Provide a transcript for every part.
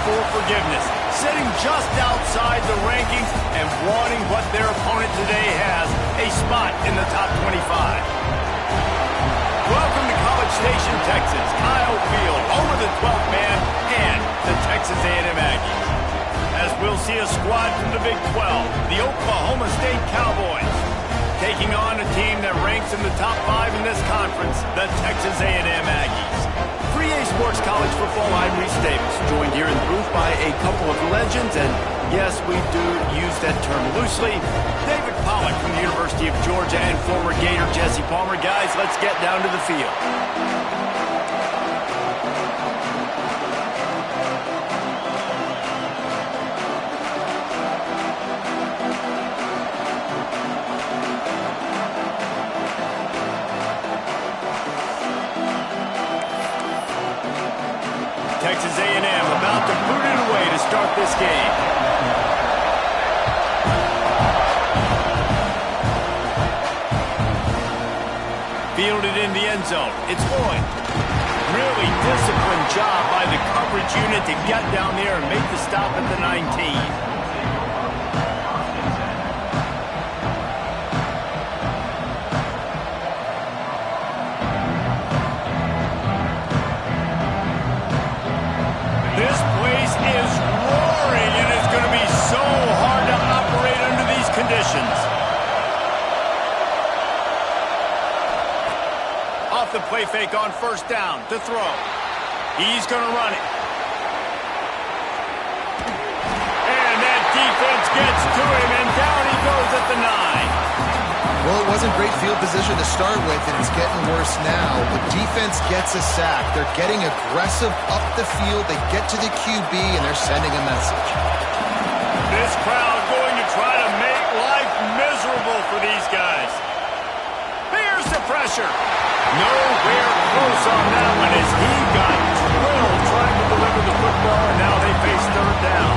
for forgiveness, sitting just outside the rankings and wanting what their opponent today has, a spot in the top 25. Welcome to College Station, Texas. Kyle Field, home of the 12th man and the Texas A&M Aggies. As we'll see a squad from the Big 12, the Oklahoma State Cowboys, taking on a team that ranks in the top 5 in this conference, the Texas A&M Aggies. For EA Sports College Football, I'm Reese Davis, joined here in the booth by a couple of legends, and yes, we do use that term loosely. David Pollack from the University of Georgia and former Gator Jesse Palmer. Guys, let's get down to the field. Texas A&M about to boot it away to start this game. Fielded in the end zone. It's Lloyd. Really disciplined job by the coverage unit to get down there and make the stop at the 19. This place is roaring, and it's going to be so hard to operate under these conditions. Off the play fake on first down to throw. He's going to run it. And that defense gets to him, and down he goes at the 9. Well, it wasn't great field position to start with, and it's getting worse now. The defense gets a sack. They're getting aggressive up the field. They get to the QB, and they're sending a message. This crowd going to try to make life miserable for these guys. Here's the pressure. Nowhere close on that one as he got drilled trying to deliver the football, and now they face third down.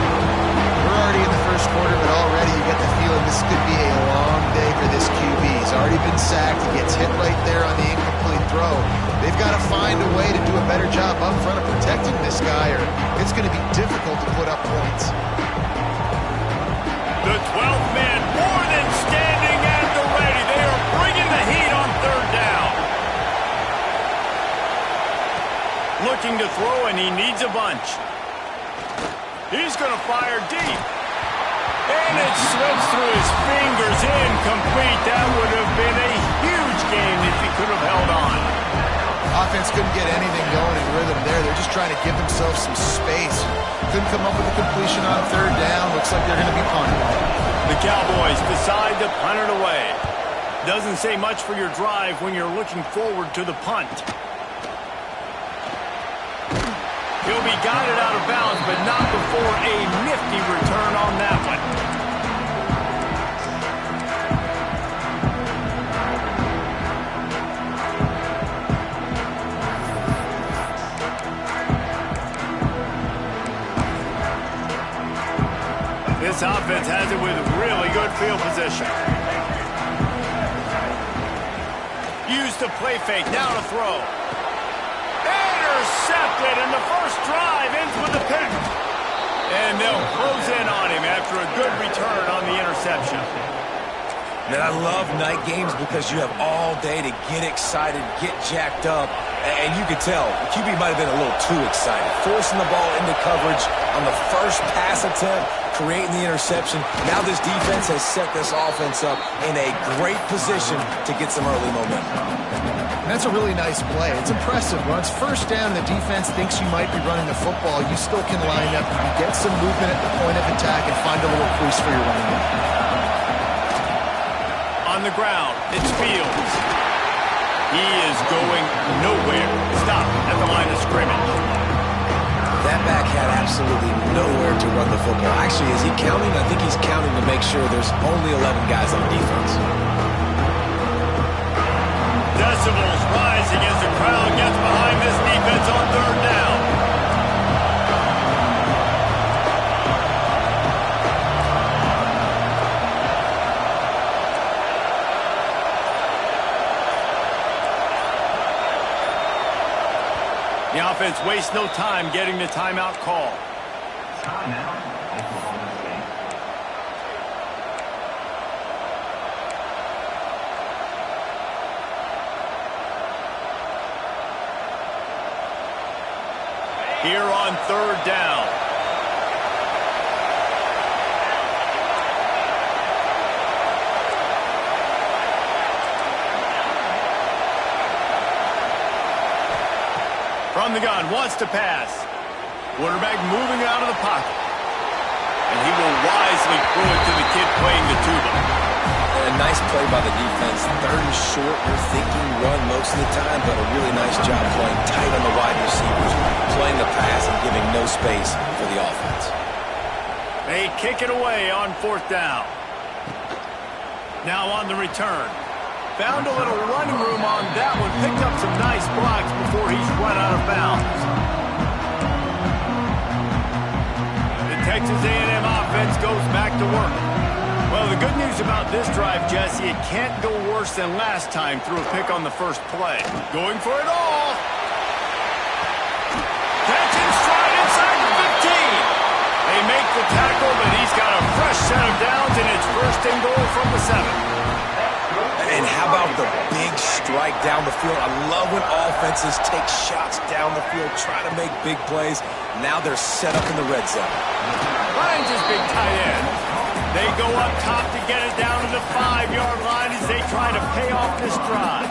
We're already in the first quarter, but already you get the feeling this could be a long day for this QB. He's already been sacked. He gets hit right there on the incomplete throw. They've got to find a way to do a better job up front of protecting this guy, or it's going to be difficult to put up points. The 12th man more than standing at the ready. They are bringing the heat on third down. Looking to throw, and he needs a bunch. He's going to fire deep. And it slips through his fingers, incomplete. That would have been a huge game if he could have held on. Offense couldn't get anything going in rhythm there. They're just trying to give themselves some space. Couldn't come up with a completion on third down. Looks like they're going to be punting. The Cowboys decide to punt it away. Doesn't say much for your drive when you're looking forward to the punt. He'll be guided out of bounds, but not before a nifty return on that one. This offense has it with really good field position. Use the play fake, now to throw. Intercepted, and the first drive ends with a pick. And they'll close in on him after a good return on the interception. Man, I love night games because you have all day to get excited, get jacked up, and you could tell the QB might have been a little too excited. Forcing the ball into coverage on the first pass attempt, creating the interception. Now this defense has set this offense up in a great position to get some early momentum. That's a really nice play. It's impressive. When it's first down, the defense thinks you might be running the football. You still can line up. You can get some movement at the point of attack and find a little crease for your running back. On the ground, it's Fields. He is going nowhere. Stop at the line of scrimmage. That back had absolutely nowhere to run the football. Actually, is he counting? I think he's counting to make sure there's only 11 guys on defense. Decibels rising as the crowd gets behind this defense on third down. The offense wastes no time getting the timeout call. Here on third down. From the gun, wants to pass. Quarterback moving out of the pocket. And he will wisely throw it to the kid playing the tuba. A nice play by the defense. Third and short, you're thinking run most of the time, but a really nice job playing tight on the wide receivers, playing the pass and giving no space for the offense. They kick it away on fourth down. Now on the return. Found a little running room on that one. Picked up some nice blocks before he's run out of bounds. The Texas A&M offense goes back to work. Well, the good news about this drive, Jesse, it can't go worse than last time through a pick on the first play. Going for it all. Catch and stride inside the 15. They make the tackle, but he's got a fresh set of downs, and it's first and goal from the 7. And how about the big strike down the field? I love when offenses take shots down the field, try to make big plays. Now they're set up in the red zone. Finds his big tight end. They go up top to get it down to the 5-yard line as they try to pay off this drive.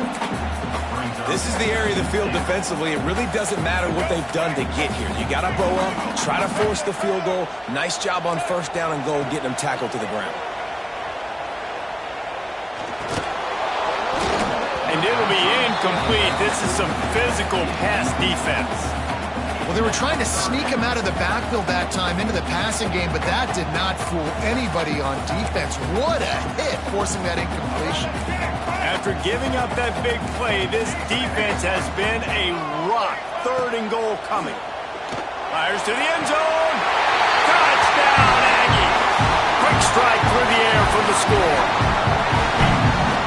This is the area of the field defensively. It really doesn't matter what they've done to get here. You got to blow up, try to force the field goal. Nice job on first down and goal, getting them tackled to the ground. And it'll be incomplete. This is some physical pass defense. Well, they were trying to sneak him out of the backfield that time into the passing game, but that did not fool anybody on defense. What a hit, forcing that incompletion. After giving up that big play, this defense has been a rock. Third and goal coming. Fires to the end zone. Touchdown, Aggie. Quick strike through the air for the score.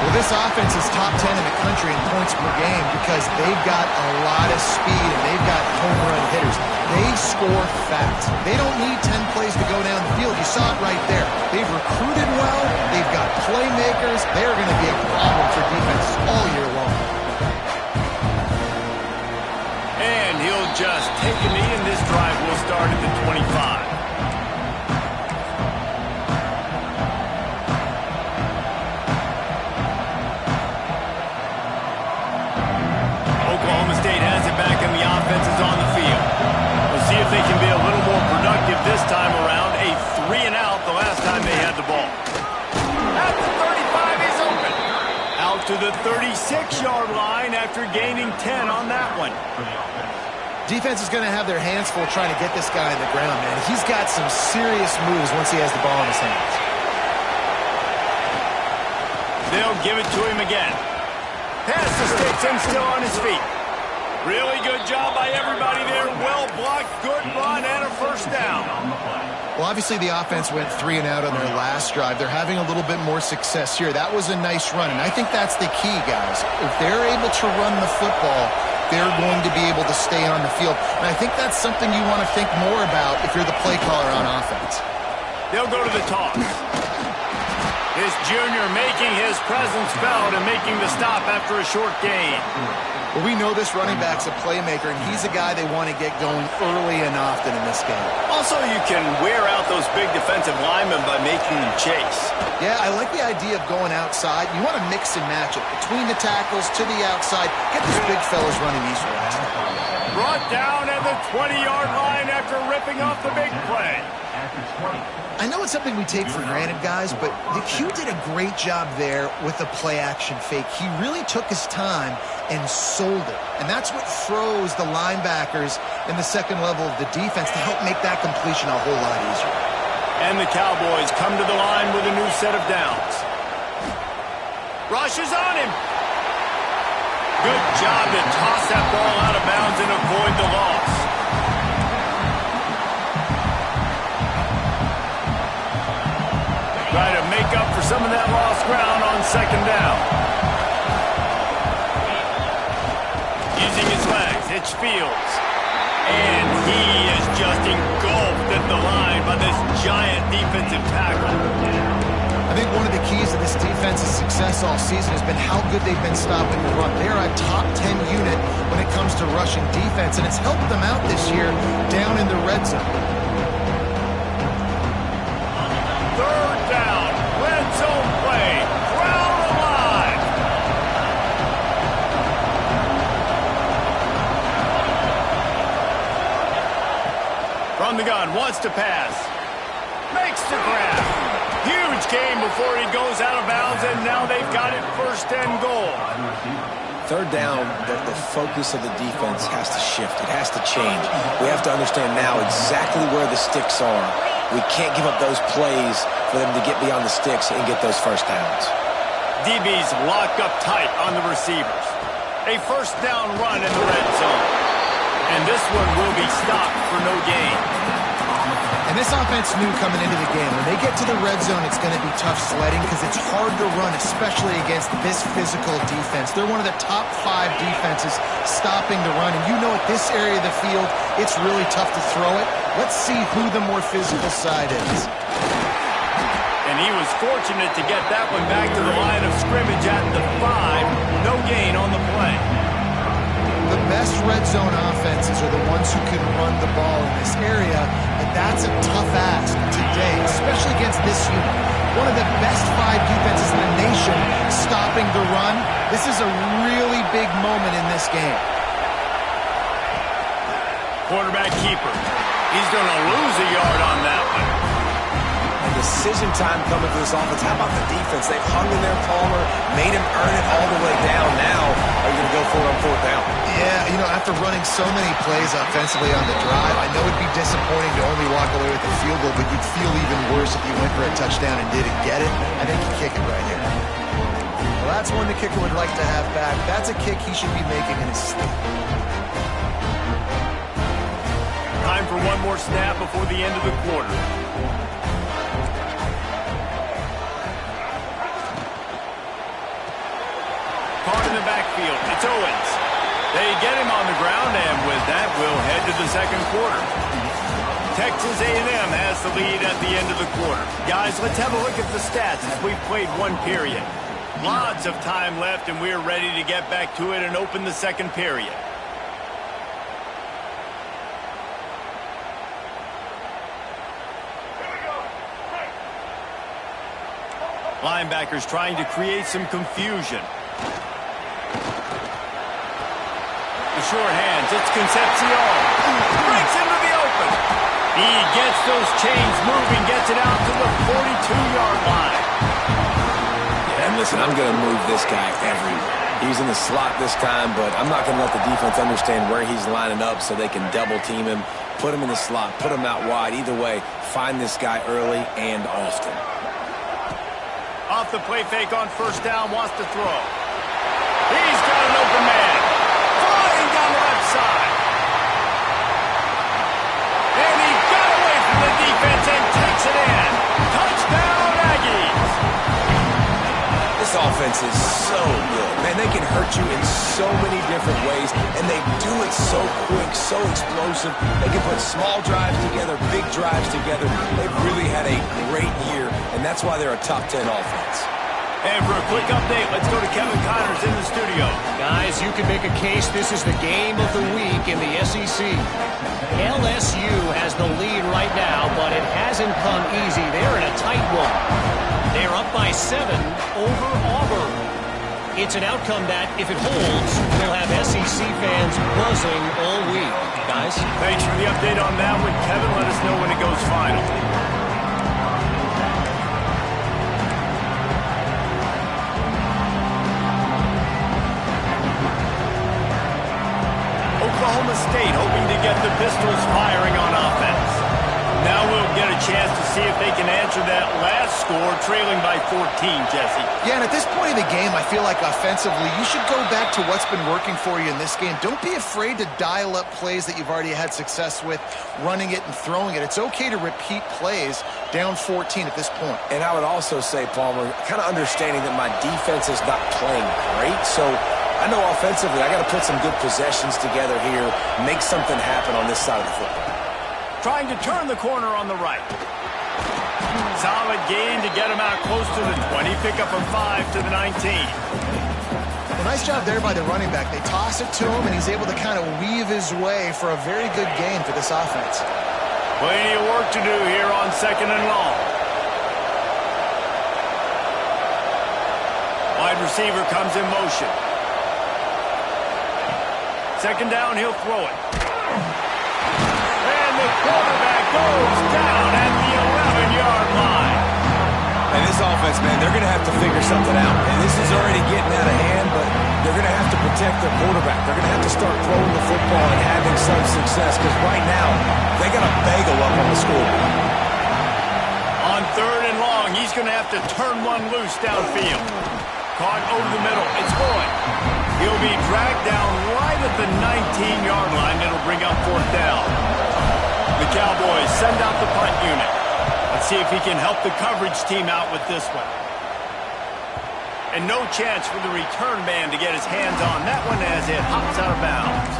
Well, this offense is top 10 in the country in points per game because they've got a lot of speed and they've got home run hitters. They score fast. They don't need 10 plays to go down the field. You saw it right there. They've recruited well. They've got playmakers. They're going to be a problem for defenses all year long. And he'll just take a knee, and this drive will start at the 25. On the field. We'll see if they can be a little more productive this time around. A 3-and-out the last time they had the ball. At the 35, he's open. Out to the 36-yard line after gaining 10 on that one. Defense is going to have their hands full trying to get this guy on the ground, man. He's got some serious moves once he has the ball in his hands. They'll give it to him again. Pass the sticks and still on his feet. Really good job by everybody there. Well blocked, good run, and a first down. Well, obviously the offense went 3-and-out on their last drive. They're having a little bit more success here. That was a nice run, and I think that's the key, guys. If they're able to run the football, they're going to be able to stay on the field. And I think that's something you want to think more about if you're the play caller on offense. They'll go to the toss. This junior making his presence felt and making the stop after a short gain. Well, we know this running back's a playmaker, and he's a guy they want to get going early and often in this game. Also, you can wear out those big defensive linemen by making them chase. Yeah, I like the idea of going outside. You want to mix and match it. Between the tackles, to the outside, get these big fellas running east-west. Brought down at the 20-yard line after ripping off the big play. I know it's something we take for granted, guys, but the Q did a great job there with the play-action fake. He really took his time and sold it. And that's what froze the linebackers in the second level of the defense to help make that completion a whole lot easier. And the Cowboys come to the line with a new set of downs. Rush is on him. Good job to toss that ball out of bounds and avoid the loss. Try to make up for some of that lost ground on second down. Using his legs, it's Fields. And he is just engulfed at the line by this giant defensive tackle. I think one of the keys to this defense's success all season has been how good they've been stopping the run. They're a top 10 unit when it comes to rushing defense, and it's helped them out this year down in the red zone. Third down, red zone play, crowd alive. From the gun, wants to pass, makes the grab. Huge game before he goes out of bounds, and now they've got it first and goal. Third down, the focus of the defense has to shift. It has to change. We have to understand now exactly where the sticks are. We can't give up those plays for them to get beyond the sticks and get those first downs. DBs lock up tight on the receivers. A first down run in the red zone. And this one will be stopped for no gain. And this offense knew coming into the game, when they get to the red zone, it's going to be tough sledding because it's hard to run, especially against this physical defense. They're one of the top 5 defenses stopping the run. And you know at this area of the field, it's really tough to throw it. Let's see who the more physical side is. And he was fortunate to get that one back to the line of scrimmage at the 5. No gain on the play. The best red zone offenses are the ones who can run the ball in this area, and that's a tough ask today, especially against this unit. One of the best 5 defenses in the nation stopping the run. This is a really big moment in this game. Quarterback keeper. He's going to lose a yard on that one. And decision time coming for this offense. How about the defense? They've hung in there, Palmer, made him earn it all the way down. Now, are you going to go for it on 4th down? Yeah, you know, after running so many plays offensively on the drive, I know it'd be disappointing to only walk away with a field goal, but you'd feel even worse if you went for a touchdown and didn't get it. I think you kick it right here. Well, that's one the kicker would like to have back. That's a kick he should be making in his sleep. Time for one more snap before the end of the quarter. Caught in the backfield. It's Owens. They get him on the ground, and with that, we'll head to the second quarter. Texas A&M has the lead at the end of the quarter. Guys, let's have a look at the stats as we've played one period. Lots of time left, and we're ready to get back to it and open the second period. Linebackers trying to create some confusion. The short hands, it's Concepcion. Breaks into the open. He gets those chains moving, gets it out to the 42-yard line. And listen, I'm going to move this guy everywhere. He's in the slot this time, but I'm not going to let the defense understand where he's lining up so they can double team him, put him in the slot, put him out wide. Either way, find this guy early and often. Off the play fake on first down, wants to throw. He's got an open man. Flying down the left side. And he got away from the defense and takes it in. Touchdown, Aggies. This offense is so good. Man, they can hurt you in so many different ways, and they do it so quick, so explosive. They can put small drives together, big drives together. They've really had a great year, and that's why they're a top 10 offense. And for a quick update, let's go to Kevin Connors in the studio. Guys, you can make a case this is the game of the week in the SEC. LSU has the lead right now, but it hasn't come easy. They're in a tight one. They're up by 7 over Auburn. It's an outcome that, if it holds, will have SEC fans buzzing all week. Guys? Thanks for the update on that one, Kevin. Let us know when it goes final. Oklahoma State hoping to get the Pistols firing on offense. Now we'll get a chance to see if they can answer that last score, trailing by 14, Jesse. Yeah, and at this point in the game, I feel like offensively, you should go back to what's been working for you in this game. Don't be afraid to dial up plays that you've already had success with, running it and throwing it. It's okay to repeat plays down 14 at this point. And I would also say, Palmer, kind of understanding that my defense is not playing great, so I know offensively I got to put some good possessions together here, make something happen on this side of the football. Trying to turn the corner on the right. Solid gain to get him out close to the 20. Pick up a 5 to the 19. Well, nice job there by the running back. They toss it to him, and he's able to kind of weave his way for a very good gain for this offense. Plenty of work to do here on 2nd and long. Wide receiver comes in motion. 2nd down, he'll throw it. And the quarterback goes down at the 11-yard line. And this offense, man, they're going to have to figure something out. And this is already getting out of hand, but they're going to have to protect their quarterback. They're going to have to start throwing the football and having some success, because right now, they got a bagel up on the scoreboard. On 3rd and long, he's going to have to turn one loose downfield. Caught over the middle. It's Boyd. He'll be dragged down right at the 19-yard line. It'll bring up 4th down. The Cowboys send out the punt unit. Let's see if he can help the coverage team out with this one. And no chance for the return man to get his hands on that one as it hops out of bounds.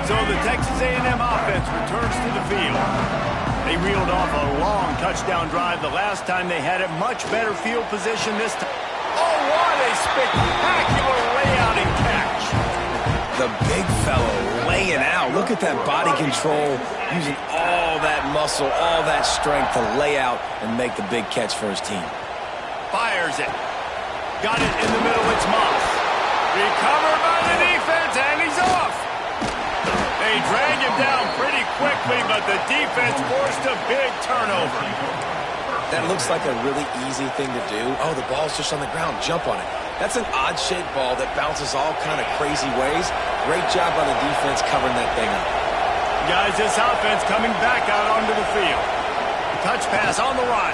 So the Texas A&M offense returns to the field. They reeled off a long touchdown drive the last time they had it. Much better field position this time. Oh, what a spectacular layout and catch. The big fellow laying out. Look at that body control, using all that muscle, all that strength to lay out and make the big catch for his team. Fires it. Got it in the middle. It's Moss. Recovered by the defense, and he's off. They drag him down pretty quickly, but the defense forced a big turnover. That looks like a really easy thing to do. Oh, the ball's just on the ground. Jump on it. That's an odd-shaped ball that bounces all kind of crazy ways. Great job on the defense covering that thing up. Guys, this offense coming back out onto the field. Touch pass on the run.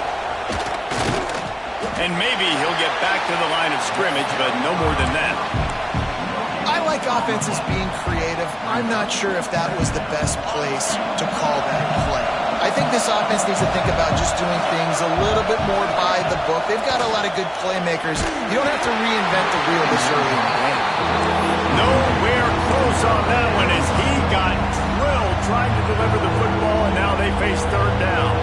And maybe he'll get back to the line of scrimmage, but no more than that. I like offenses being creative. I'm not sure if that was the best place to call that play. I think this offense needs to think about just doing things a little bit more by the book. They've got a lot of good playmakers. You don't have to reinvent the wheel this early in the game. Nowhere close on that one as he got drilled trying to deliver the football, and now they face 3rd down.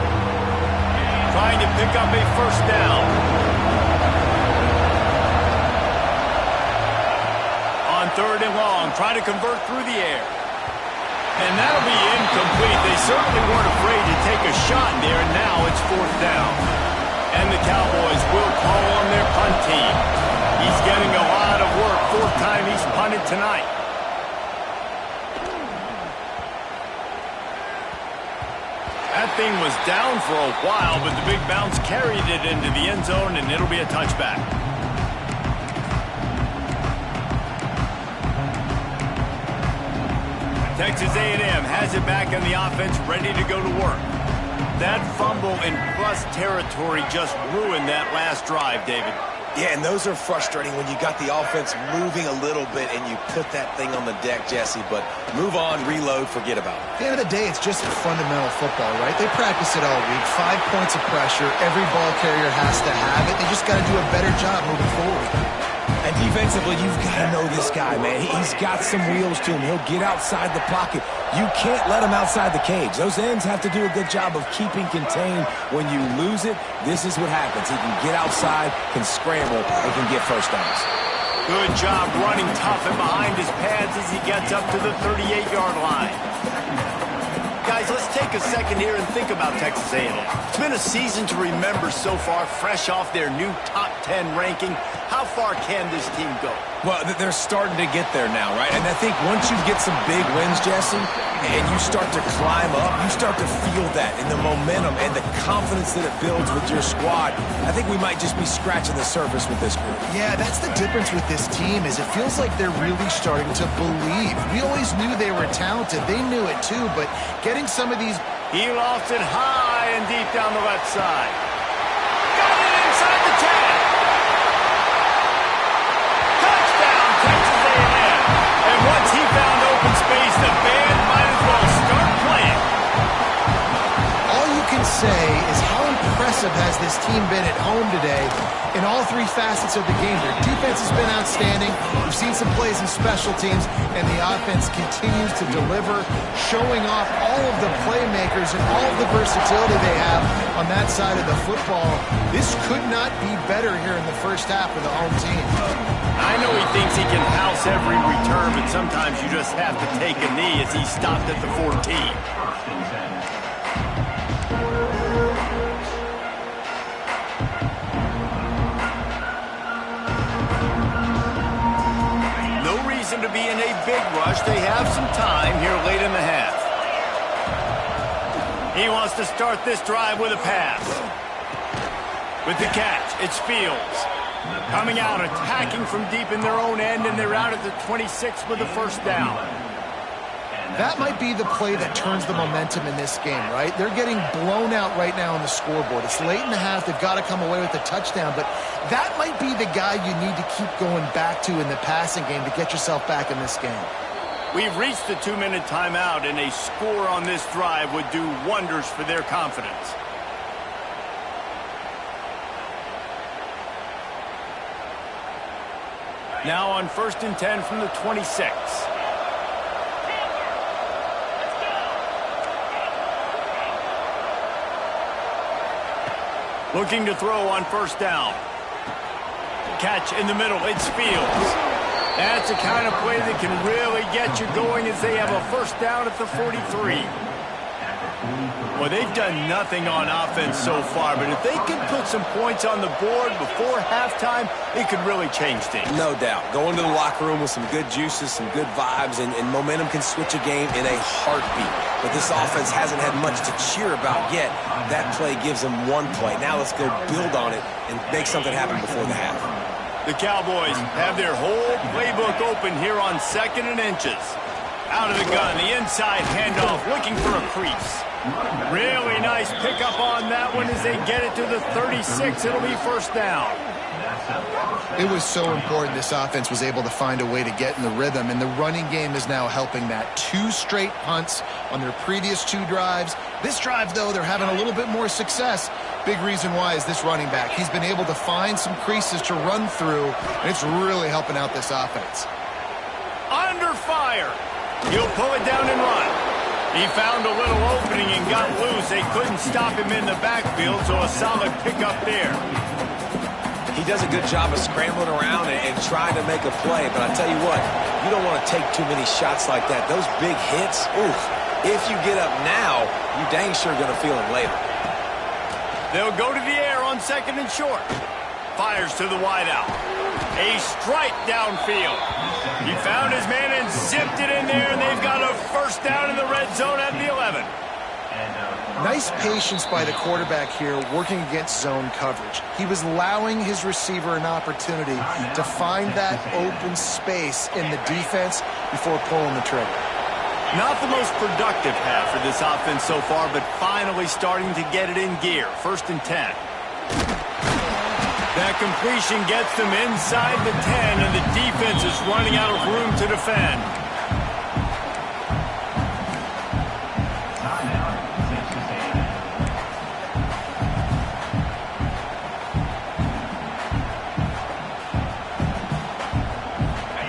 Trying to pick up a 1st down. On 3rd and long, trying to convert through the air. And that'll be incomplete. They certainly weren't afraid to take a shot there, and now it's 4th down. And the Cowboys will call on their punt team. He's getting a lot of work. 4th time he's punted tonight. That thing was down for a while, but the big bounce carried it into the end zone, and it'll be a touchback. Texas A&M has it back in the offense, ready to go to work. That fumble in plus territory just ruined that last drive, David. Yeah, and those are frustrating when you got the offense moving a little bit and you put that thing on the deck, Jesse. But move on, reload, forget about it. At the end of the day, it's just fundamental football, right? They practice it all week. 5 points of pressure. Every ball carrier has to have it. They just got to do a better job moving forward. And defensively, you've got to know this guy, man. He's got some wheels to him. He'll get outside the pocket. You can't let him outside the cage. Those ends have to do a good job of keeping contained. When you lose it, this is what happens. He can get outside, can scramble, and can get 1st downs. Good job running tough and behind his pads as he gets up to the 38-yard line. Guys, let's take a second here and think about Texas A&M. It's been a season to remember so far, fresh off their new top 10 ranking. How far can this team go? Well, they're starting to get there now, right? And I think once you get some big wins, Jesse, and you start to climb up, you start to feel that in the momentum and the confidence that it builds with your squad. I think we might just be scratching the surface with this group. Yeah, that's the difference with this team is it feels like they're really starting to believe. We always knew they were talented. They knew it too, but getting some of these... He lost it high and deep down the left side. Got it inside the 10. Touchdown, Texas A&M. And once he found open space, the band might as well start playing. say is how impressive has this team been at home today in all three facets of the game. Their defense has been outstanding. We've seen some plays in special teams, and the offense continues to deliver, showing off all of the playmakers and all of the versatility they have on that side of the football. This could not be better here in the first half for the home team. I know he thinks he can house every return, but sometimes you just have to take a knee as he stopped at the 14. To be in a big rush. They have some time here late in the half. He wants to start this drive with a pass. With the catch, it's Fields. Coming out, attacking from deep in their own end, and they're out at the 26 with the first down. That might be the play that turns the momentum in this game, right? They're getting blown out right now on the scoreboard. It's late in the half. They've got to come away with a touchdown, but that might be the guy you need to keep going back to in the passing game to get yourself back in this game. We've reached the 2-minute timeout, and a score on this drive would do wonders for their confidence. Now on 1st and 10 from the 26. Looking to throw on first down. Catch in the middle. It's Fields. That's the kind of play that can really get you going as they have a first down at the 43. Well, they've done nothing on offense so far, but if they can put some points on the board before halftime, it could really change things. No doubt. Going to the locker room with some good juices, some good vibes, and momentum can switch a game in a heartbeat. But this offense hasn't had much to cheer about yet. That play gives them one play. Now let's go build on it and make something happen before the half. The Cowboys have their whole playbook open here on 2nd and inches. Out of the gun, the inside handoff, looking for a crease. Really nice pickup on that one as they get it to the 36. It'll be first down. It was so important this offense was able to find a way to get in the rhythm, and the running game is now helping that. 2 straight punts on their previous 2 drives. This drive, though, they're having a little bit more success. Big reason why is this running back. He's been able to find some creases to run through, and it's really helping out this offense. Under fire. He'll pull it down and run. He found a little opening and got loose. They couldn't stop him in the backfield, so a solid pickup there. He does a good job of scrambling around and trying to make a play, but I tell you what, you don't want to take too many shots like that. Those big hits, oof, if you get up now, you dang sure going to feel them later. They'll go to the air on 2nd and short. Fires to the wideout. A strike downfield. He found his man and zipped it in there, and they've got a first down in the red zone at the 11. Nice patience by the quarterback here working against zone coverage. He was allowing his receiver an opportunity to find that open space in the defense before pulling the trigger. Not the most productive half for this offense so far, but finally starting to get it in gear. 1st and 10. That completion gets them inside the 10, and the defense is running out of room to defend.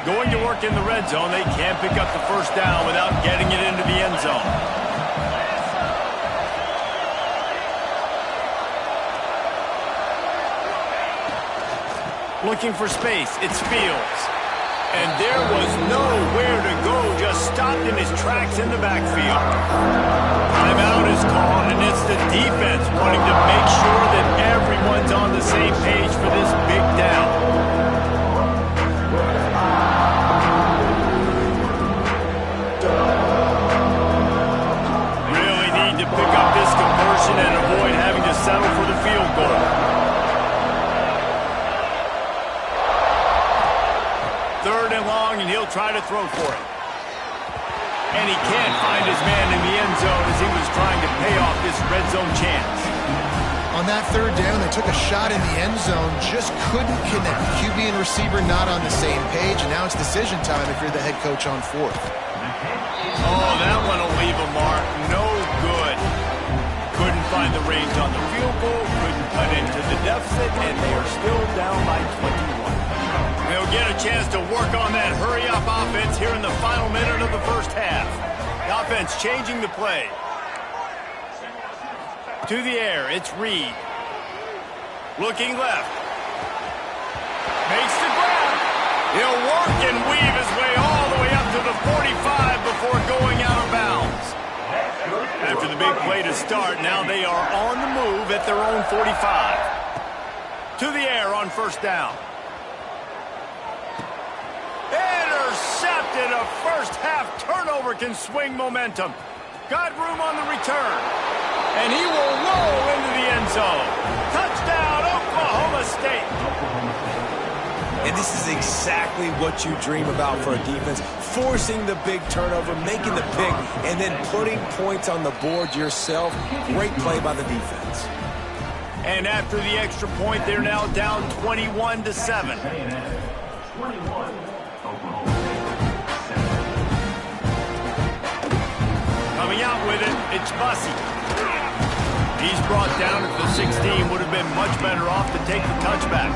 Going to work in the red zone. They can't pick up the first down without getting it into the end zone. Looking for space. It's Fields. And there was nowhere to go. Just stopped in his tracks in the backfield. Timeout is called, and it's the defense wanting to make sure that everyone's on the same page for this big down. Pick up this conversion and avoid having to settle for the field goal. Third and long, and he'll try to throw for it. And he can't find his man in the end zone as he was trying to pay off this red zone chance. On that 3rd down, they took a shot in the end zone, just couldn't connect. QB and receiver not on the same page, and now it's decision time if you're the head coach on 4th. Oh, that one will leave a mark. No good. Couldn't find the range on the field goal, couldn't cut into the deficit, and they are still down by 21. They'll get a chance to work on that hurry-up offense here in the final minute of the first half. The offense changing the play. To the air, it's Reed. Looking left. Makes the grab. He'll work and weave his way all the way up to the 45 before going out of bounds. After the big play to start, now they are on the move at their own 45. To the air on first down. Intercepted. A first-half turnover can swing momentum. Got room on the return. And he will roll into the end zone. Touchdown, Oklahoma State. And this is exactly what you dream about for a defense. Forcing the big turnover, making the pick, and then putting points on the board yourself. Great play by the defense. And after the extra point, they're now down 21-7. Coming out with it, it's Bussey. He's brought down at the 16. Would have been much better off to take the touchback.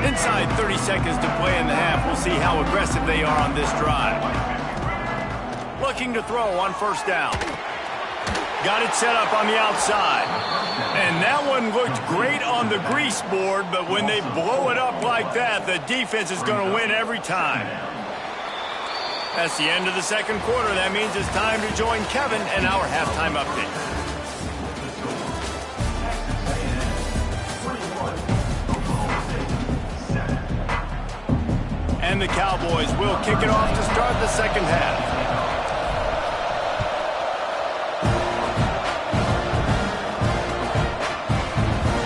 Inside 30 seconds to play in the half. We'll see how aggressive they are on this drive. Looking to throw on first down. Got it set up on the outside. And that one looked great on the grease board, but when they blow it up like that, the defense is going to win every time. That's the end of the second quarter. That means it's time to join Kevin and our halftime update. And the Cowboys will kick it off to start the second half.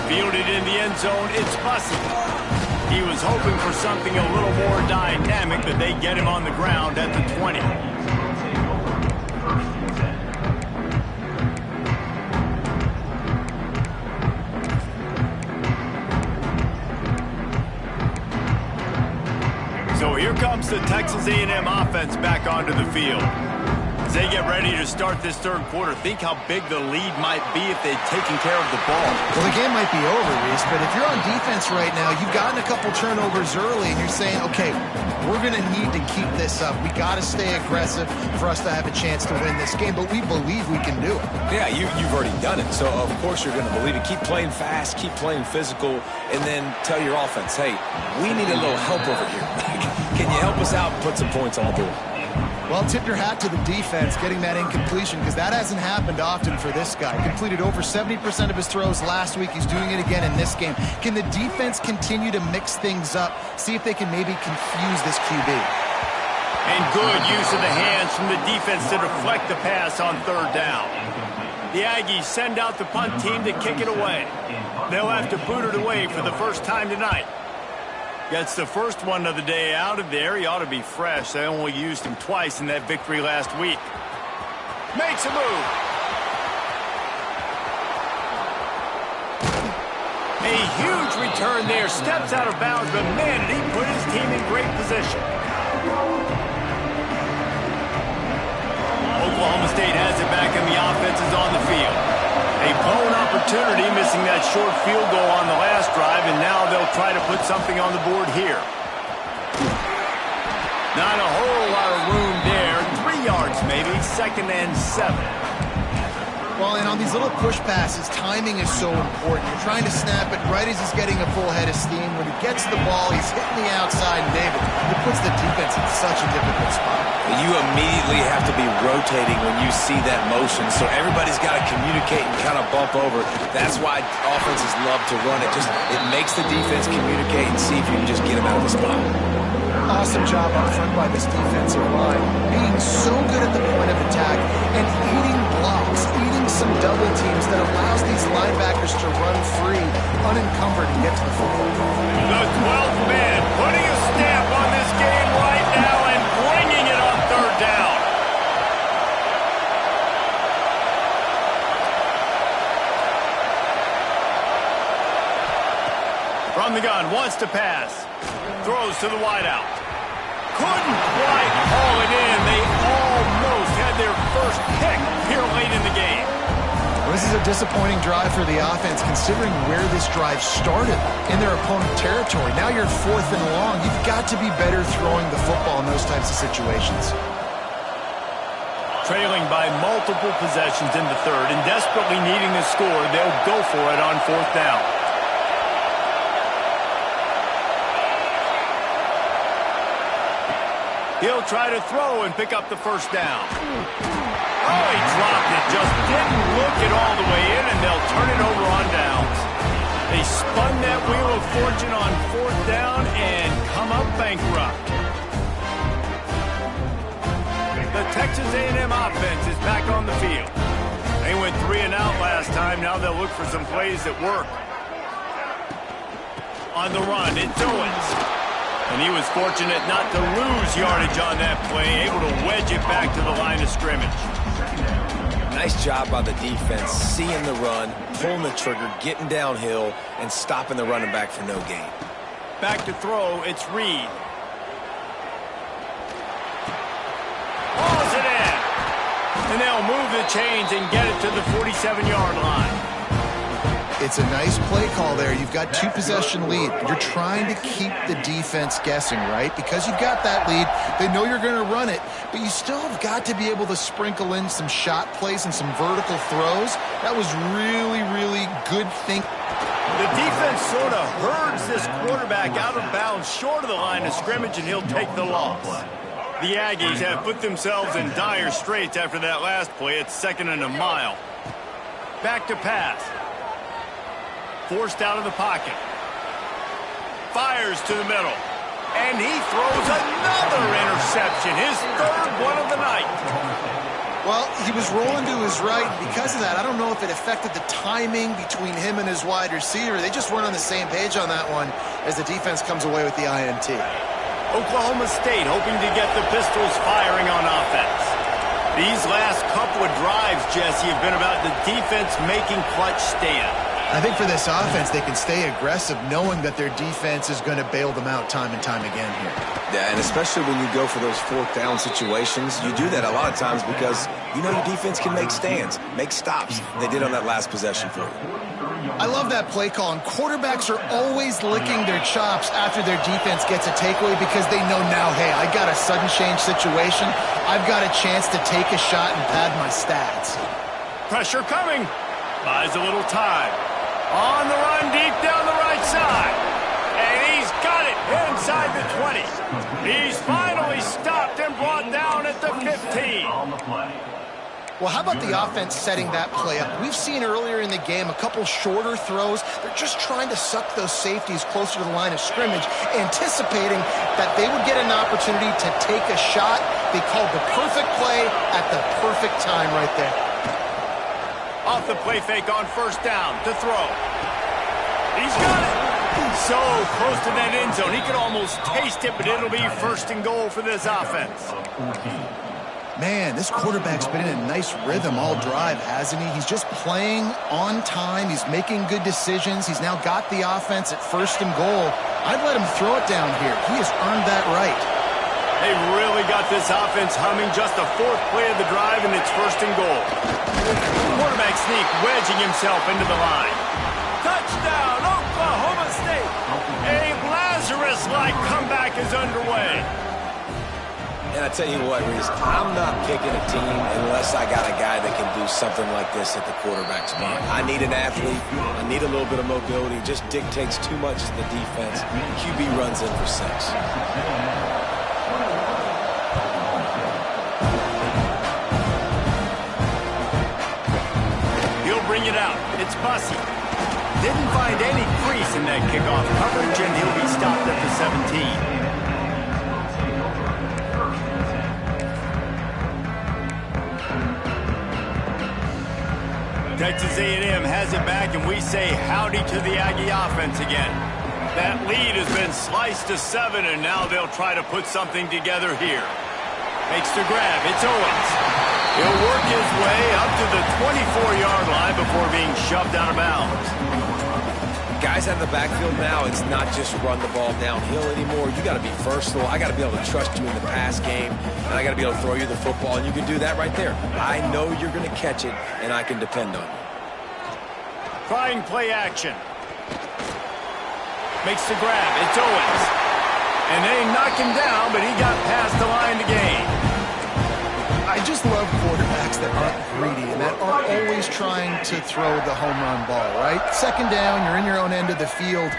Fielded in the end zone, it's Bussey. He was hoping for something a little more dynamic, but they get him on the ground at the 20. So here comes the Texas A&M offense back onto the field. As they get ready to start this third quarter, think how big the lead might be if they'd taken care of the ball. Well, the game might be over, Reese, but if you're on defense right now, you've gotten a couple turnovers early, and you're saying, okay, we're going to need to keep this up. We got to stay aggressive for us to have a chance to win this game, but we believe we can do it. Yeah, you've already done it, so of course you're going to believe it. Keep playing fast, keep playing physical, and then tell your offense, hey, we need a little help over here. Can you help us out and put some points on the board? Well, tip your hat to the defense getting that incompletion, because that hasn't happened often for this guy. Completed over 70% of his throws last week. He's doing it again in this game. Can the defense continue to mix things up? See if they can maybe confuse this QB. And good use of the hands from the defense to deflect the pass on third down. The Aggies send out the punt team to kick it away. They'll have to boot it away for the first time tonight. Gets the first one of the day out of there. He ought to be fresh. They only used him twice in that victory last week. Makes a move. A huge return there. Steps out of bounds, but man, did he put his team in great position. Oklahoma State has it back, and the offense is on the field. A blown opportunity, missing that short field goal on the last drive, and now they'll try to put something on the board here. Not a whole lot of room there. 3 yards maybe, 2nd and 7. Well, and on these little push passes, timing is so important. You're trying to snap it right as he's getting a full head of steam. When he gets the ball, he's hitting the outside, and David, it puts the defense in such a difficult spot. You immediately have to be rotating when you see that motion, so everybody's got to communicate and kind of bump over. That's why offenses love to run it. It makes the defense communicate and see if you can just get them out of the spot. Awesome job up front by this defensive line, being so good at the point of attack and eating blocks, eating some double teams that allows these linebackers to run free, unencumbered, and get to the football. The 12th man putting a stamp on this game right now and bringing it on third down. to pass. Throws to the wideout. Couldn't quite haul it in. They almost had their first pick here late in the game. Well, this is a disappointing drive for the offense, considering where this drive started in their opponent territory. Now you're 4th and long. You've got to be better throwing the football in those types of situations. Trailing by multiple possessions in the third and desperately needing to score, they'll go for it on 4th down. He'll try to throw and pick up the first down. Oh, he dropped it. Just didn't look it all the way in, and they'll turn it over on downs. They spun that wheel of fortune on 4th down and come up bankrupt. The Texas A&M offense is back on the field. They went 3 and out last time. Now they'll look for some plays that work. On the run, it's Owens. And he was fortunate not to lose yardage on that play, able to wedge it back to the line of scrimmage. Nice job by the defense, seeing the run, pulling the trigger, getting downhill, and stopping the running back for no gain. Back to throw, it's Reed. Hauls it in. And they'll move the chains and get it to the 47-yard line. It's a nice play call there. You've got 2-possession lead. You're trying to keep the defense guessing, right? Because you've got that lead, they know you're going to run it, but you still have got to be able to sprinkle in some shot plays and some vertical throws. That was really, really good thinking. The defense sort of herds this quarterback out of bounds short of the line of scrimmage, and he'll take the loss. The Aggies have put themselves in dire straits after that last play. It's 2nd and a mile. Back to pass. Forced out of the pocket. Fires to the middle. And he throws another interception. His 3rd one of the night. Well, he was rolling to his right. Because of that, I don't know if it affected the timing between him and his wide receiver. They just weren't on the same page on that one as the defense comes away with the INT. Oklahoma State hoping to get the Pistols firing on offense. These last couple of drives, Jesse, have been about the defense making clutch stand. I think for this offense, they can stay aggressive knowing that their defense is going to bail them out time and time again here. Yeah, and especially when you go for those 4th down situations, you do that a lot of times because you know your defense can make stands, make stops. They did on that last possession for you. I love that play call, and quarterbacks are always licking their chops after their defense gets a takeaway because they know now, hey, I got a sudden change situation. I've got a chance to take a shot and pad my stats. Pressure coming. Buys a little time. On the run, deep down the right side. And he's got it inside the 20. He's finally stopped and brought down at the 15. Well, how about the offense setting that play up? We've seen earlier in the game a couple shorter throws. They're just trying to suck those safeties closer to the line of scrimmage, anticipating that they would get an opportunity to take a shot. They called the perfect play at the perfect time right there. Off the play fake on 1st down to throw. He's got it. So close to that end zone. He could almost taste it, but it'll be 1st and goal for this offense. Man, this quarterback's been in a nice rhythm all drive, hasn't he? He's just playing on time. He's making good decisions. He's now got the offense at 1st and goal. I'd let him throw it down here. He has earned that right. They really got this offense humming. Just the 4th play of the drive, and it's 1st and goal. Quarterback sneak, wedging himself into the line. Touchdown, Oklahoma State. A Lazarus-like comeback is underway. And I tell you what, Reese, I'm not picking a team unless I got a guy that can do something like this at the quarterback spot. I need an athlete. I need a little bit of mobility. It just dictates too much to the defense. QB runs in for 6. Bring it out. It's Bussey. Didn't find any crease in that kickoff coverage, and he'll be stopped at the 17. Texas A&M has it back, and we say howdy to the Aggie offense again. That lead has been sliced to 7, and now they'll try to put something together here. Makes the grab. It's Owens. He'll work his way up to the 24-yard line before being shoved out of bounds. Guys guys out of the backfield now, it's not just run the ball downhill anymore. You got to be versatile. I got to be able to trust you in the pass game, and I got to be able to throw you the football, and you can do that right there. I know you're going to catch it, and I can depend on you. Trying play action. Makes the grab. It's Owens. And they knocked him down, but he got past the line to gain. I just love quarterbacks that aren't greedy and that are always trying to throw the home run ball, right? Second down, you're in your own end of the field.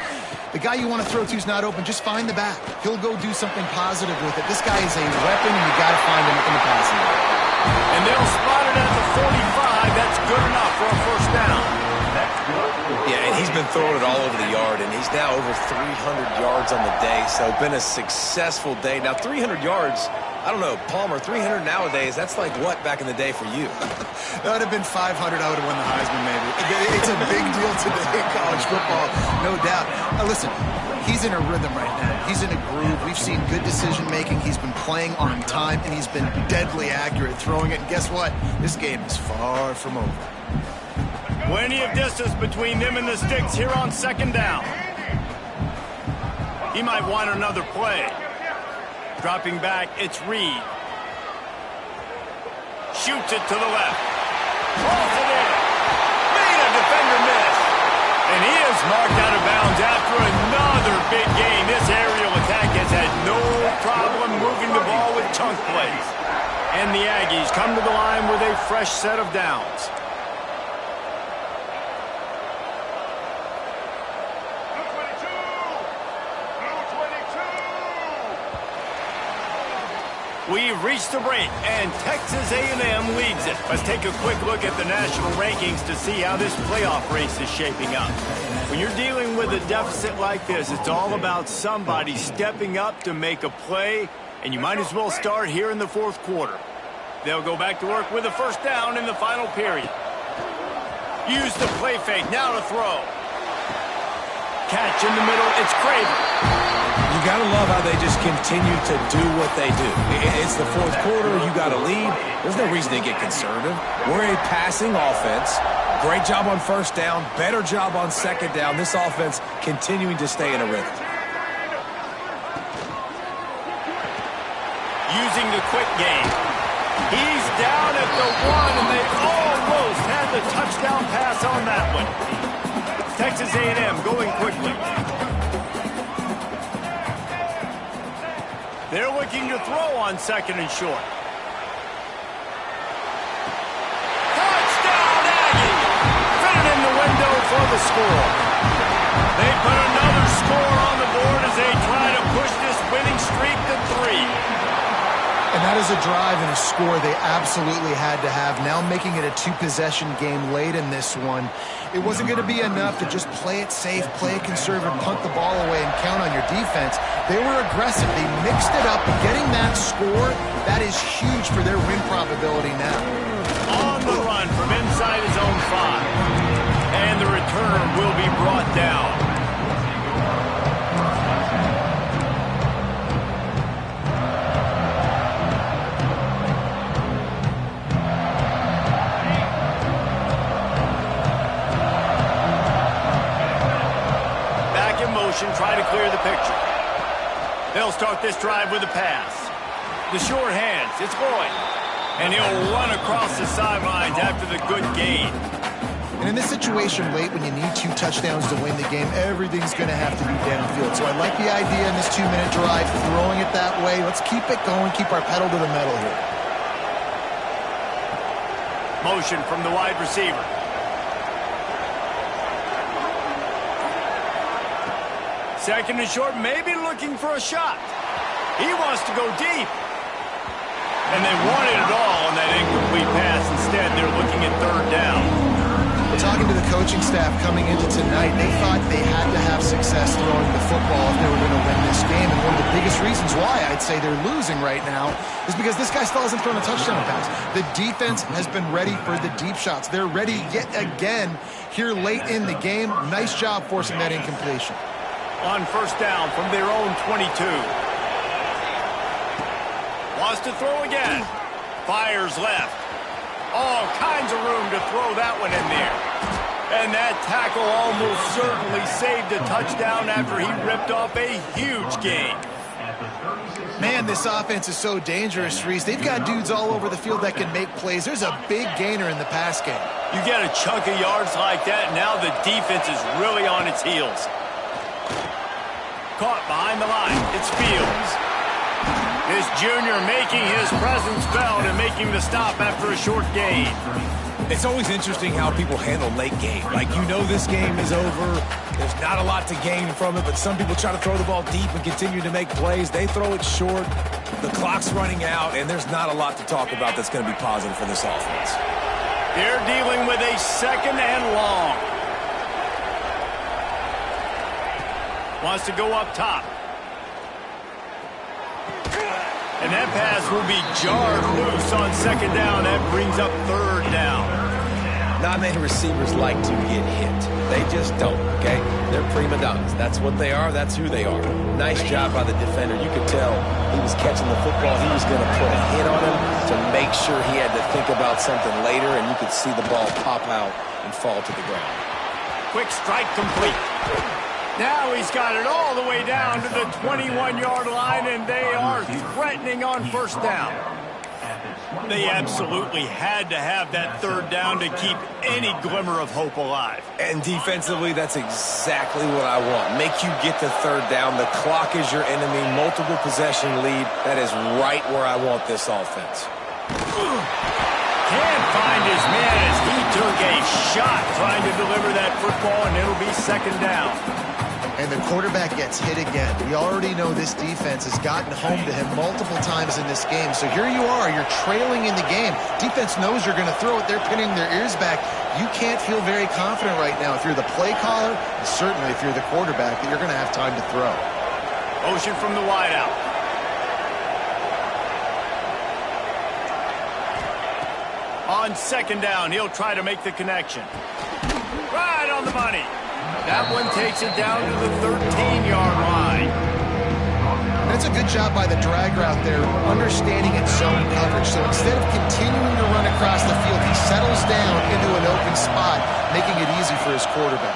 The guy you want to throw to is not open. Just find the back. He'll go do something positive with it. This guy is a weapon, and you got to find him in the passing game. And they'll spot it at the 45. That's good enough for a first down. Yeah, and he's been throwing it all over the yard, and he's now over 300 yards on the day, so been a successful day. Now, 300 yards, I don't know, Palmer, 300 nowadays, that's like what back in the day for you? That would have been 500. I would have won the Heisman, maybe. It's a big deal today in college football, no doubt. Now, listen, he's in a rhythm right now. He's in a groove. We've seen good decision-making. He's been playing on time, and he's been deadly accurate throwing it. And guess what? This game is far from over. Plenty of distance between them and the sticks here on second down. He might want another play. Dropping back, it's Reed. Shoots it to the left. Pulls it in. Made a defender miss. And he is marked out of bounds after another big gain. This aerial attack has had no problem moving the ball with chunk plays. And the Aggies come to the line with a fresh set of downs. We've reached the break, and Texas A&M leads it. Let's take a quick look at the national rankings to see how this playoff race is shaping up. When you're dealing with a deficit like this, it's all about somebody stepping up to make a play, and you might as well start here in the fourth quarter. They'll go back to work with a first down in the final period. Use the play fake, now to throw. Catch in the middle, it's Craven. You got to love how they just continue to do what they do. It's the fourth quarter. You got to lead. There's no reason to get conservative. We're a passing offense. Great job on first down. Better job on second down. This offense continuing to stay in a rhythm. Using the quick game. He's down at the 1, and they almost had the touchdown pass on that one. Texas A&M going quickly. They're looking to throw on second and short. Touchdown, Aggie! Fit it in the window for the score. They put another score on the board as they try to push this winning streak to 3. And that is a drive and a score they absolutely had to have. Now making it a two-possession game late in this one. It wasn't going to be enough to just play it safe, play it conservative, punt the ball away, and count on your defense. They were aggressive. They mixed it up. Getting that score, that is huge for their win probability now. On the run from inside his own 5. And the returner will be brought down. Try to clear the picture. They'll start this drive with a pass. The short hands, it's Boyd. And he'll run across the sidelines after the good gain. And in this situation late when you need 2 touchdowns to win the game, everything's going to have to be downfield. So I like the idea in this 2-minute drive, throwing it that way. Let's keep it going, keep our pedal to the metal here. Motion from the wide receiver. Second and short, maybe looking for a shot. He wants to go deep. And they wanted it all on that incomplete pass. Instead, they're looking at third down. Talking to the coaching staff coming into tonight, they thought they had to have success throwing the football if they were going to win this game. And one of the biggest reasons why I'd say they're losing right now is because this guy still hasn't thrown a touchdown pass. The defense has been ready for the deep shots. They're ready yet again here late in the game. Nice job forcing that incompletion. On first down from their own 22. Wants to throw again. Fires left. All kinds of room to throw that one in there. And that tackle almost certainly saved a touchdown after he ripped off a huge gain. Man, this offense is so dangerous, Reese. They've got dudes all over the field that can make plays. There's a big gainer in the pass game. You get a chunk of yards like that, now the defense is really on its heels. Caught behind the line. It's Fields. This junior making his presence felt and making the stop after a short gain. It's always interesting how people handle late game. Like, you know this game is over. There's not a lot to gain from it, but some people try to throw the ball deep and continue to make plays. They throw it short. The clock's running out, and there's not a lot to talk about that's going to be positive for this offense. They're dealing with a second and long. Wants to go up top. And that pass will be jarred loose on second down. That brings up third down. Not many receivers like to get hit. They just don't, okay? They're prima donnas. That's what they are. That's who they are. Nice job by the defender. You could tell he was catching the football. He was going to put a hit on him to make sure he had to think about something later, and you could see the ball pop out and fall to the ground. Quick strike complete. Now he's got it all the way down to the 21-yard line, and they are threatening on first down. They absolutely had to have that third down to keep any glimmer of hope alive. And defensively, that's exactly what I want. Make you get the third down. The clock is your enemy. Multiple possession lead. That is right where I want this offense. Can't find his man as he took a shot trying to deliver that football, and it'll be second down. And the quarterback gets hit again. We already know this defense has gotten home to him multiple times in this game. So here you are, you're trailing in the game. Defense knows you're going to throw it. They're pinning their ears back. You can't feel very confident right now if you're the play caller, and certainly if you're the quarterback, that you're going to have time to throw. Motion from the wideout. On second down, he'll try to make the connection. Right on the money. That one takes it down to the 13-yard line. That's a good job by the drag route there, understanding its zone coverage. So instead of continuing to run across the field, he settles down into an open spot, making it easy for his quarterback.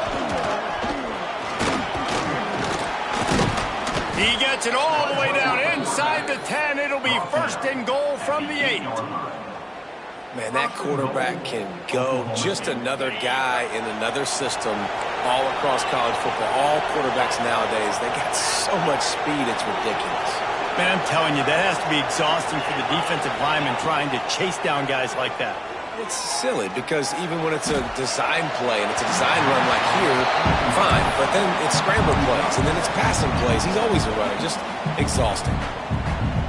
He gets it all the way down inside the 10. It'll be first and goal from the 8. Man, that quarterback can go. Just another guy in another system all across college football. All quarterbacks nowadays, they got so much speed, it's ridiculous. Man, I'm telling you, that has to be exhausting for the defensive lineman trying to chase down guys like that. It's silly because even when it's a design play and it's a design run like here, fine. But then it's scramble plays and then it's passing plays. He's always a runner. Just exhausting.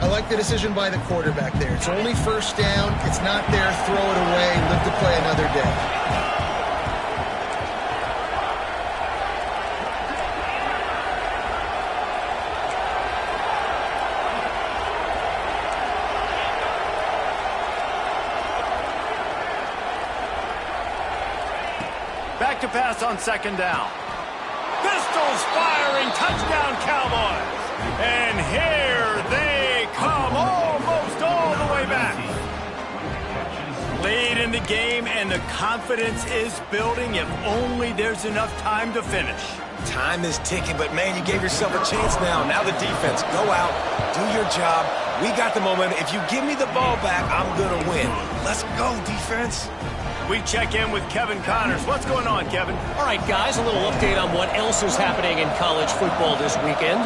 I like the decision by the quarterback there. It's only first down. It's not there. Throw it away. Live to play another day. Back to pass on second down. Pistols firing. Touchdown, Cowboys. And here they come, almost all the way back. Late in the game, and the confidence is building. If only there's enough time to finish. Time is ticking, but man, you gave yourself a chance now. Now the defense, go out, do your job. We got the momentum. If you give me the ball back, I'm going to win. Let's go, defense. We check in with Kevin Connors. What's going on, Kevin? All right, guys, a little update on what else is happening in college football this weekend.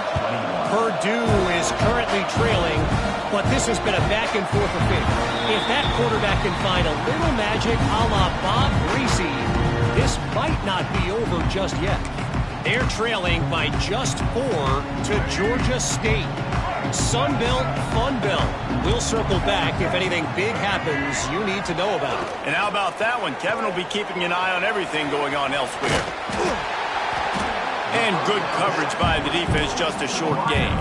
Purdue is currently trailing, but this has been a back-and-forth affair. If that quarterback can find a little magic a la Bob Greasy, this might not be over just yet. They're trailing by just 4 to Georgia State. Sunbelt, Funbelt. We'll circle back if anything big happens you need to know about. And how about that one? Kevin will be keeping an eye on everything going on elsewhere. And good coverage by the defense, just a short game.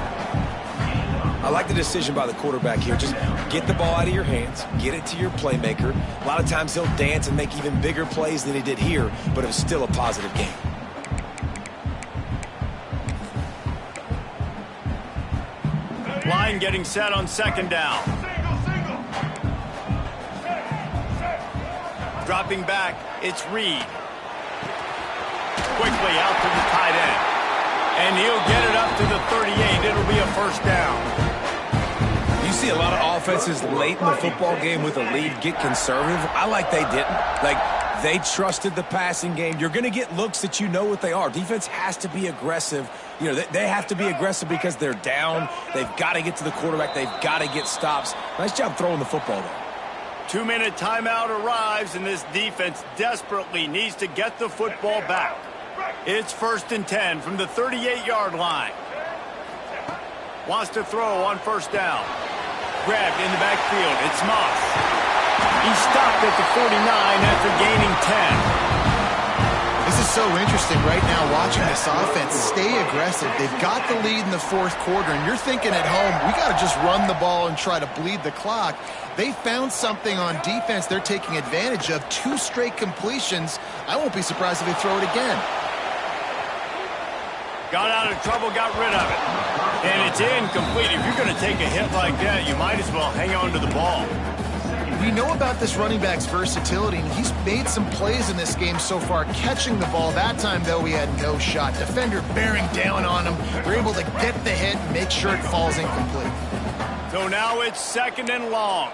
I like the decision by the quarterback here. Just get the ball out of your hands, get it to your playmaker. A lot of times he'll dance and make even bigger plays than he did here, but it was still a positive game. Line getting set on second down. Dropping back, it's Reed. quickly out to the tight end. And he'll get it up to the 38. It'll be a first down. You see a lot of offenses late in the football game with a lead get conservative. I like they didn't. Like, they trusted the passing game. You're going to get looks that you know what they are. Defense has to be aggressive. You know, they have to be aggressive because they're down. They've got to get to the quarterback. They've got to get stops. Nice job throwing the football there. 2-minute timeout arrives, and this defense desperately needs to get the football back. It's 1st and 10 from the 38-yard line. Wants to throw on first down. Grabbed in the backfield. It's Moss. He stopped at the 49 after gaining 10. This is so interesting right now watching this offense stay aggressive. They've got the lead in the fourth quarter, and you're thinking at home, we got to just run the ball and try to bleed the clock. They found something on defense they're taking advantage of. 2 straight completions. I won't be surprised if they throw it again. Got out of trouble, got rid of it. And it's incomplete. If you're going to take a hit like that, you might as well hang on to the ball. We know about this running back's versatility, and he's made some plays in this game so far, catching the ball. That time, though, he had no shot. Defender bearing down on him. They're able to get the hit and make sure it falls incomplete. So now it's 2nd and long.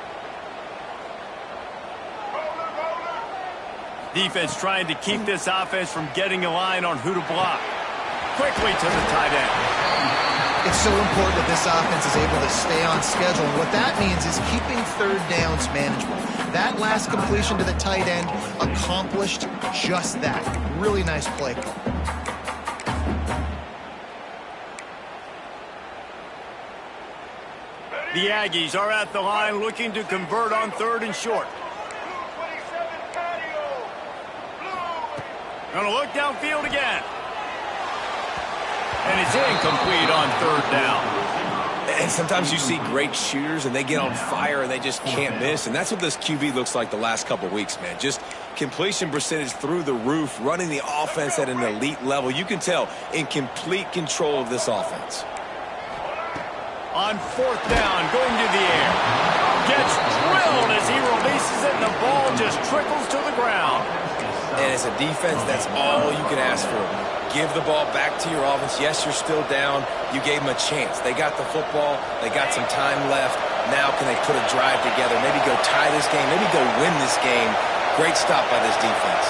Defense trying to keep this offense from getting a line on who to block. Quickly to the tight end. It's so important that this offense is able to stay on schedule. And what that means is keeping third downs manageable. That last completion to the tight end accomplished just that. Really nice play. The Aggies are at the line looking to convert on 3rd and short. Gonna look downfield again. And it's incomplete on 3rd down. And sometimes you see great shooters and they get on fire and they just can't miss. And that's what this QB looks like the last couple weeks, man. Just completion percentage through the roof, running the offense at an elite level. You can tell in complete control of this offense. On 4th down, going to the air. Gets drilled as he releases it and the ball just trickles to the ground. And as a defense, that's all you can ask for. Give the ball back to your offense. Yes, you're still down. You gave them a chance. They got the football. They got some time left. Now can they put a drive together? Maybe go tie this game. Maybe go win this game. Great stop by this defense.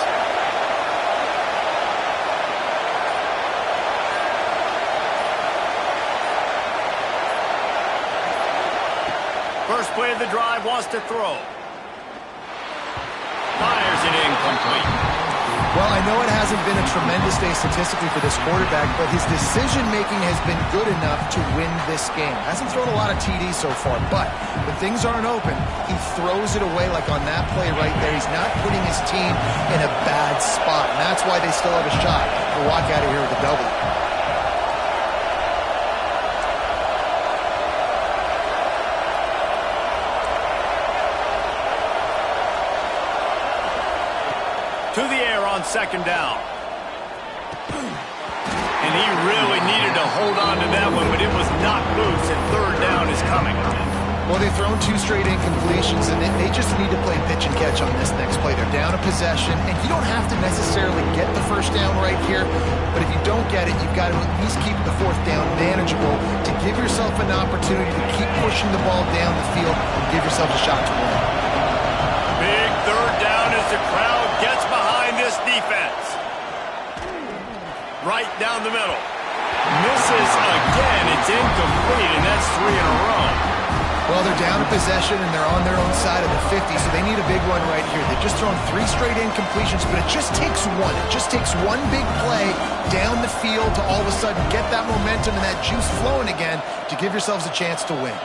First play of the drive, wants to throw. Fires it incomplete. Well, I know it hasn't been a tremendous day statistically for this quarterback, but his decision-making has been good enough to win this game. Hasn't thrown a lot of TDs so far, but when things aren't open, he throws it away like on that play right there. He's not putting his team in a bad spot, and that's why they still have a shot to walk out of here with a W. To the air on 2nd down. And he really needed to hold on to that one, but it was not loose, and 3rd down is coming. Well, they've thrown 2 straight incompletions, and they just need to play pitch and catch on this next play. They're down a possession, and you don't have to necessarily get the first down right here, but if you don't get it, you've got to at least keep the 4th down manageable to give yourself an opportunity to keep pushing the ball down the field and give yourself a shot to win. Big 3rd down as the crowd gets behind this defense. Right down the middle. Misses again. It's incomplete, and that's 3 in a row. Well, they're down a possession, and they're on their own side of the 50, so they need a big one right here. They've just thrown 3 straight incompletions, but it just takes one. It just takes one big play down the field to all of a sudden get that momentum and that juice flowing again to give yourselves a chance to win.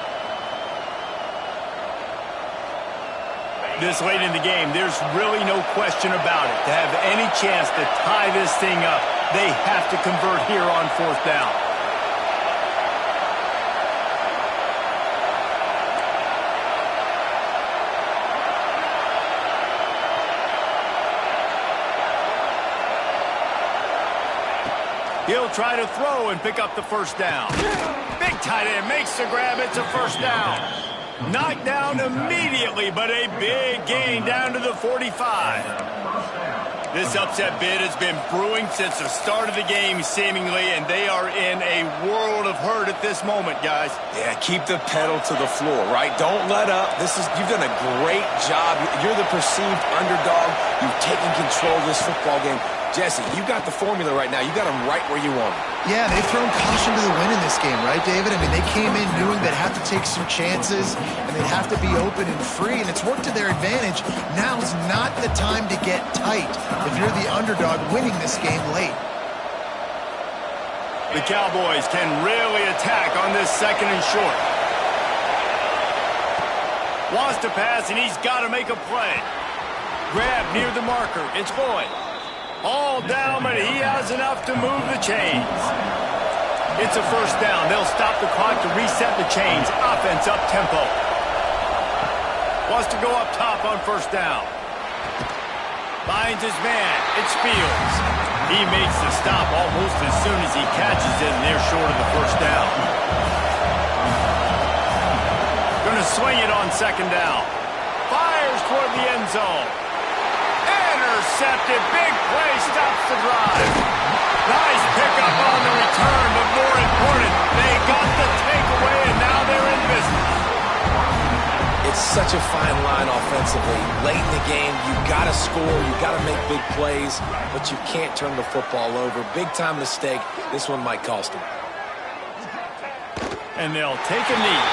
This late in the game, there's really no question about it. To have any chance to tie this thing up, they have to convert here on 4th down. He'll try to throw and pick up the first down. Big tight end makes the grab. It's a first down. Knocked down immediately, but a big gain down to the 45. This upset bid has been brewing since the start of the game, seemingly, and they are in a world of hurt at this moment, guys. Yeah, keep the pedal to the floor, right? Don't let up. You've done a great job. You're the perceived underdog. You've taken control of this football game. Jesse, you got the formula right now. You got them right where you want them. Yeah, they've thrown caution to the wind in this game, right, David? I mean, they came in knowing they'd have to take some chances, and they'd have to be open and free, and it's worked to their advantage. Now's not the time to get tight if you're the underdog winning this game late. The Cowboys can really attack on this second and short. Wants to pass, and he's got to make a play. Grab near the marker. It's Boyd. All down, but he has enough to move the chains. It's a first down. They'll stop the clock to reset the chains. Offense up tempo. Wants to go up top on first down. Finds his man. It's Fields. He makes the stop almost as soon as he catches it, and they're short of the first down. Going to swing it on second down. Fires toward the end zone. Intercepted. Big play. Stops the drive. Nice pickup on the return, but more important, they got the takeaway, and now they're in business. It's such a fine line offensively. Late in the game, you got to score, you got to make big plays, but you can't turn the football over. Big-time mistake. This one might cost them. And they'll take a knee.